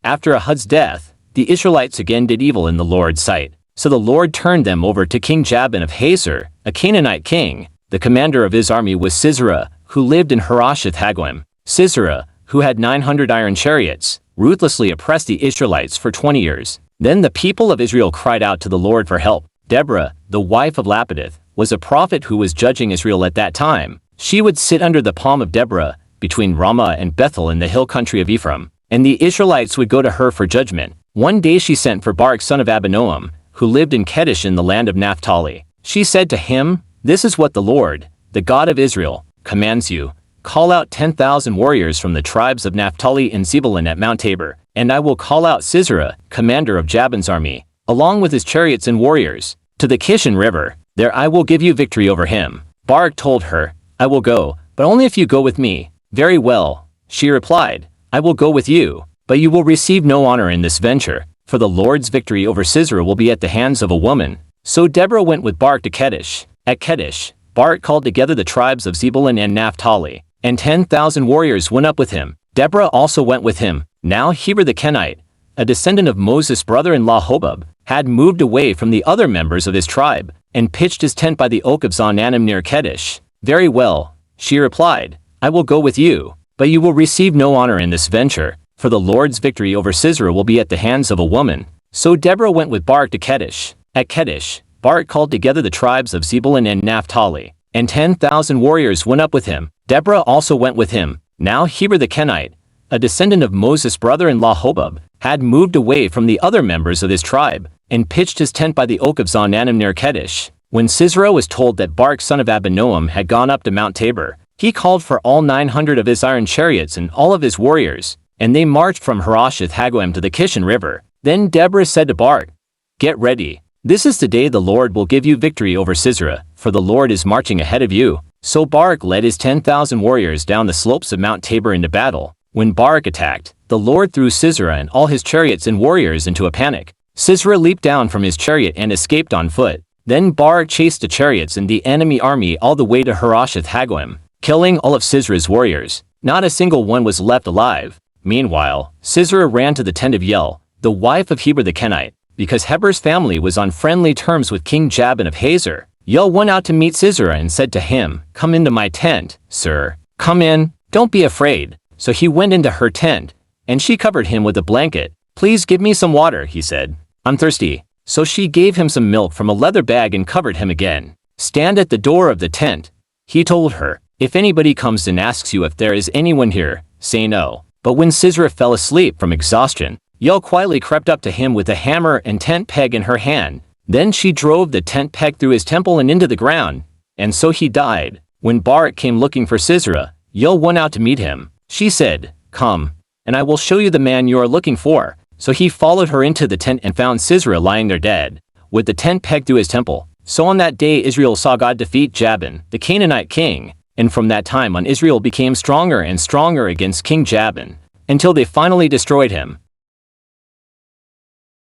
After Ehud's death, the Israelites again did evil in the Lord's sight. So the Lord turned them over to King Jabin of Hazor, a Canaanite king. The commander of his army was Sisera, who lived in Harosheth-Hagoyim. Sisera, who had 900 iron chariots, ruthlessly oppressed the Israelites for 20 years. Then the people of Israel cried out to the Lord for help. Deborah, the wife of Lapideth, was a prophet who was judging Israel at that time. She would sit under the palm of Deborah, between Ramah and Bethel in the hill country of Ephraim, and the Israelites would go to her for judgment. One day she sent for Barak son of Abinoam, who lived in Kedesh in the land of Naphtali. She said to him, "This is what the Lord, the God of Israel, commands you. Call out 10,000 warriors from the tribes of Naphtali and Zebulun at Mount Tabor, and I will call out Sisera, commander of Jabin's army, along with his chariots and warriors, to the Kishon River. There I will give you victory over him." Barak told her, "I will go, but only if you go with me." "Very well," she replied, "I will go with you, but you will receive no honor in this venture, for the Lord's victory over Sisera will be at the hands of a woman." So Deborah went with Barak to Kedesh. At Kedesh, Barak called together the tribes of Zebulun and Naphtali, and 10,000 warriors went up with him. Deborah also went with him. Now Heber the Kenite, a descendant of Moses' brother-in-law Hobab, had moved away from the other members of his tribe, and pitched his tent by the oak of Zaanannim near Kedesh. "Very well," she replied, "I will go with you, but you will receive no honor in this venture, for the Lord's victory over Sisera will be at the hands of a woman." So Deborah went with Barak to Kedesh. At Kedesh, Barak called together the tribes of Zebulun and Naphtali, and 10,000 warriors went up with him. Deborah also went with him. Now Heber the Kenite, a descendant of Moses' brother-in-law Hobab, had moved away from the other members of his tribe, and pitched his tent by the oak of Zaanannim near Kedesh. When Sisera was told that Barak son of Abinoam had gone up to Mount Tabor, he called for all 900 of his iron chariots and all of his warriors, and they marched from Harosheth-Hagoyim to the Kishon River. Then Deborah said to Barak, "Get ready. This is the day the Lord will give you victory over Sisera, for the Lord is marching ahead of you." So Barak led his 10,000 warriors down the slopes of Mount Tabor into battle. When Barak attacked, the Lord threw Sisera and all his chariots and warriors into a panic. Sisera leaped down from his chariot and escaped on foot. Then Barak chased the chariots and the enemy army all the way to Harosheth-Hagoyim, killing all of Sisera's warriors. Not a single one was left alive. Meanwhile, Sisera ran to the tent of Yael, the wife of Heber the Kenite, because Heber's family was on friendly terms with King Jabin of Hazor. Yael went out to meet Sisera and said to him, "Come into my tent, sir. Come in, don't be afraid." So he went into her tent, and she covered him with a blanket. "Please give me some water," he said. "I'm thirsty." So she gave him some milk from a leather bag and covered him again. "Stand at the door of the tent," he told her. "If anybody comes and asks you if there is anyone here, say no." But when Sisera fell asleep from exhaustion, Yael quietly crept up to him with a hammer and tent peg in her hand. Then she drove the tent peg through his temple and into the ground, and so he died. When Barak came looking for Sisera, Yael went out to meet him. She said, "Come, and I will show you the man you are looking for." So he followed her into the tent and found Sisera lying there dead, with the tent pegged through his temple. So on that day Israel saw God defeat Jabin, the Canaanite king, and from that time on Israel became stronger and stronger against King Jabin, until they finally destroyed him.